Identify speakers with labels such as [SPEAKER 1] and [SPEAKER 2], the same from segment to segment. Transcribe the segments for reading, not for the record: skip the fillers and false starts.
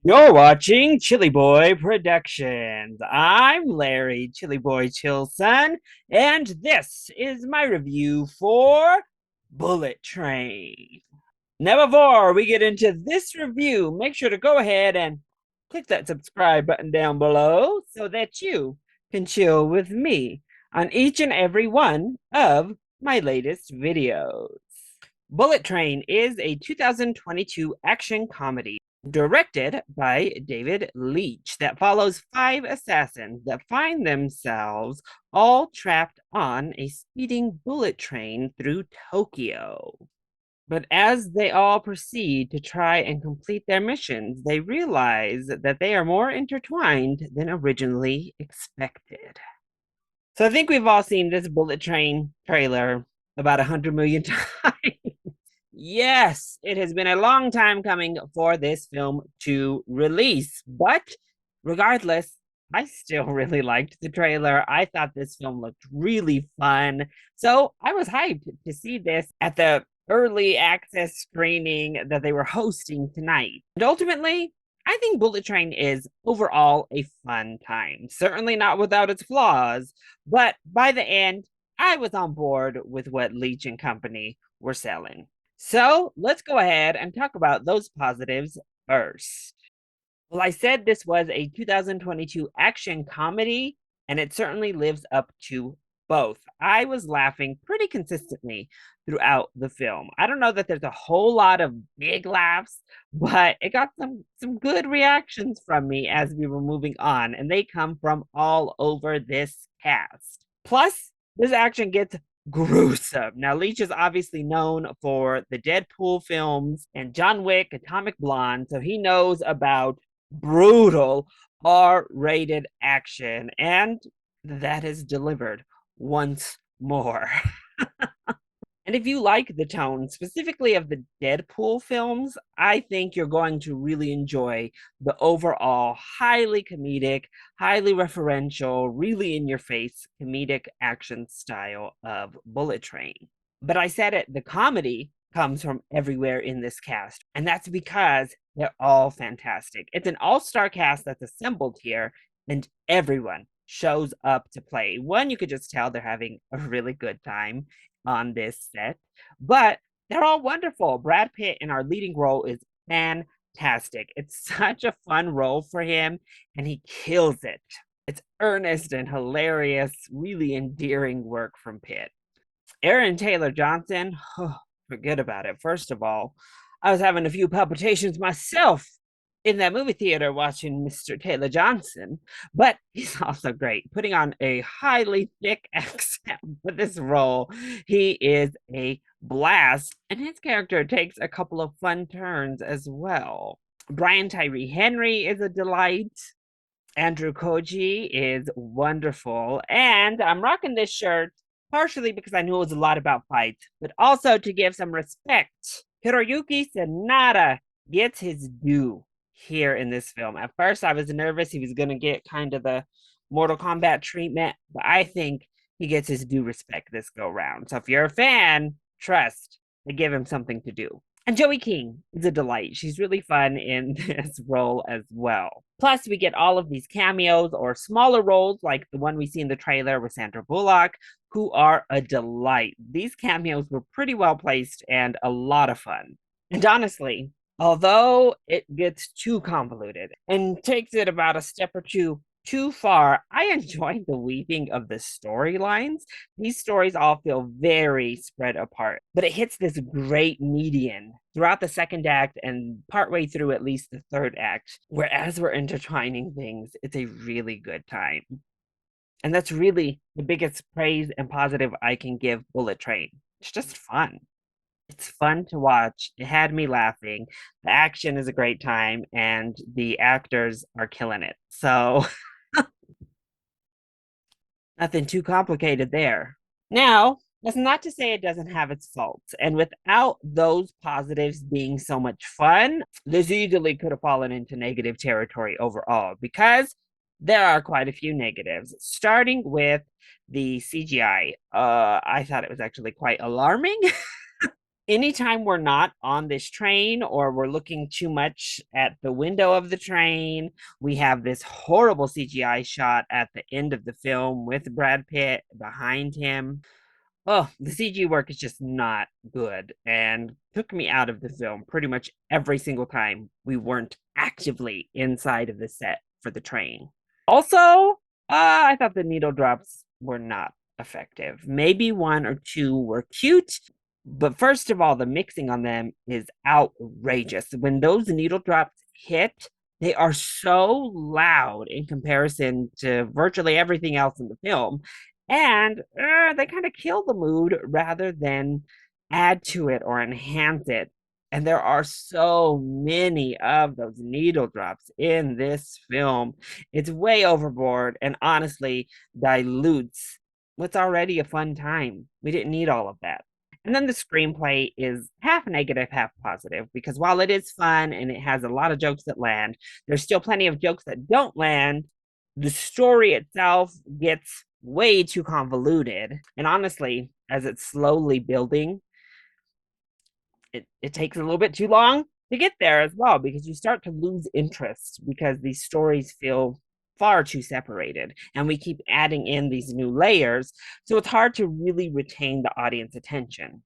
[SPEAKER 1] You're watching Chili Boy Productions. I'm Larry Chili Boy Chilson, and this is my review for Bullet Train. Now, before we get into this review, make sure to go ahead and click that subscribe button down below so that you can chill with me on each and every one of my latest videos. Bullet Train is a 2022 action comedy directed by David Leitch that follows five assassins that find themselves all trapped on a speeding bullet train through Tokyo. But as they all proceed to try and complete their missions, they realize that they are more intertwined than originally expected. So I think we've all seen this Bullet Train trailer about 100 million times. Yes, it has been a long time coming for this film to release, but regardless, I still really liked the trailer. I thought this film looked really fun. So I was hyped to see this at the early access screening that they were hosting tonight. And ultimately, I think Bullet Train is overall a fun time. Certainly not without its flaws, but by the end, I was on board with what Leach and company were selling. So let's go ahead and talk about those positives first. Well, I said this was a 2022 action comedy, and it certainly lives up to both. I was laughing pretty consistently throughout the film. I don't know that there's a whole lot of big laughs, but it got some good reactions from me as we were moving on, and they come from all over this cast. Plus, this action gets gruesome. Now, Leach is obviously known for the Deadpool films and John Wick, Atomic Blonde, so he knows about brutal R-rated action, and that is delivered once more. And if you like the tone, specifically of the Deadpool films, I think you're going to really enjoy the overall highly comedic, highly referential, really in your face comedic action style of Bullet Train. But I said it, the comedy comes from everywhere in this cast, and that's because they're all fantastic. It's an all-star cast that's assembled here, and everyone shows up to play. One, you could just tell they're having a really good time on this set, but they're all wonderful. Brad Pitt in our leading role is fantastic. It's such a fun role for him, and he kills it. It's earnest and hilarious, really endearing work from Pitt. Aaron Taylor Johnson, oh, forget about it. First of all, I was having a few palpitations myself in that movie theater watching Mr. Taylor Johnson, but he's also great, putting on a highly thick accent for this role. He is a blast, and his character takes a couple of fun turns as well. Brian Tyree Henry is a delight. Andrew Koji is wonderful. And I'm rocking this shirt partially because I knew it was a lot about fights, but also to give some respect. Hiroyuki Sanada gets his due here in this film. At first, I was nervous he was going to get kind of the Mortal Kombat treatment, but I think he gets his due respect this go round. So if you're a fan, trust, they give him something to do. And Joey King is a delight. She's really fun in this role as well. Plus, we get all of these cameos or smaller roles like the one we see in the trailer with Sandra Bullock, who are a delight. These cameos were pretty well placed and a lot of fun. And honestly, although it gets too convoluted and takes it about a step or two too far, I enjoy the weaving of the storylines. These stories all feel very spread apart, but it hits this great median throughout the second act and partway through at least the third act, where as we're intertwining things, it's a really good time. And that's really the biggest praise and positive I can give Bullet Train. It's just fun. It's fun to watch. It had me laughing. The action is a great time, and the actors are killing it. So nothing too complicated there. Now, that's not to say it doesn't have its faults. And without those positives being so much fun, this easily could have fallen into negative territory overall because there are quite a few negatives, starting with the CGI. I thought it was actually quite alarming. Anytime we're not on this train or we're looking too much at the window of the train, we have this horrible CGI shot at the end of the film with Brad Pitt behind him. Oh, the CG work is just not good and took me out of the film pretty much every single time we weren't actively inside of the set for the train. Also, I thought the needle drops were not effective. Maybe one or two were cute, but first of all, the mixing on them is outrageous. When those needle drops hit, they are so loud in comparison to virtually everything else in the film. And they kind of kill the mood rather than add to it or enhance it. And there are so many of those needle drops in this film. It's way overboard and honestly dilutes what's already a fun time. We didn't need all of that. And then the screenplay is half negative, half positive, because while it is fun and it has a lot of jokes that land, there's still plenty of jokes that don't land. The story itself gets way too convoluted. And honestly, as it's slowly building, it takes a little bit too long to get there as well, because you start to lose interest because these stories feel far too separated and we keep adding in these new layers. So it's hard to really retain the audience attention.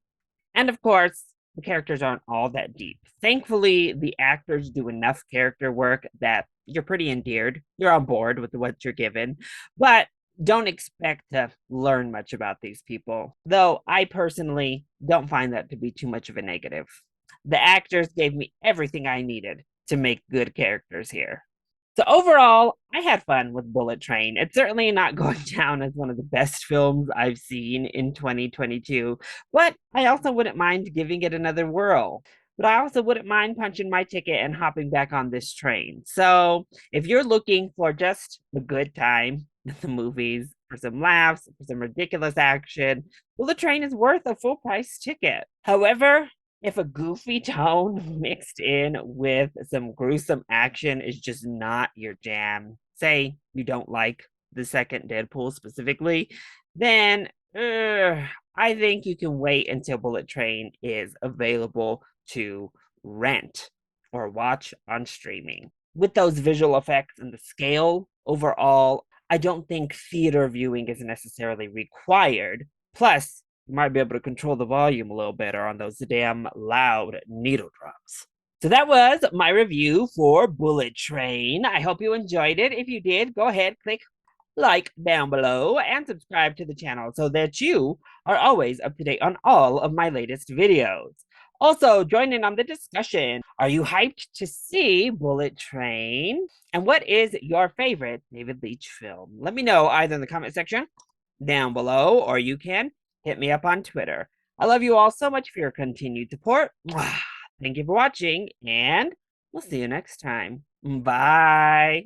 [SPEAKER 1] And of course, the characters aren't all that deep. Thankfully, the actors do enough character work that you're pretty endeared. You're on board with what you're given, but don't expect to learn much about these people. Though I personally don't find that to be too much of a negative. The actors gave me everything I needed to make good characters here. So overall, I had fun with Bullet Train. It's certainly not going down as one of the best films I've seen in 2022, but I also wouldn't mind giving it another whirl. But I also wouldn't mind punching my ticket and hopping back on this train. So if you're looking for just a good time in the movies, for some laughs, for some ridiculous action, well, the train is worth a full price ticket. However, if a goofy tone mixed in with some gruesome action is just not your jam, say you don't like the second Deadpool specifically, then I think you can wait until Bullet Train is available to rent or watch on streaming. With those visual effects and the scale overall, I don't think theater viewing is necessarily required. Plus, you might be able to control the volume a little better on those damn loud needle drops. So that was my review for Bullet Train. I hope you enjoyed it. If you did, go ahead, click like down below and subscribe to the channel so that you are always up to date on all of my latest videos. Also, join in on the discussion. Are you hyped to see Bullet Train? And what is your favorite David Leitch film? Let me know either in the comment section down below or you can hit me up on Twitter. I love you all so much for your continued support. Thank you for watching, and we'll see you next time. Bye.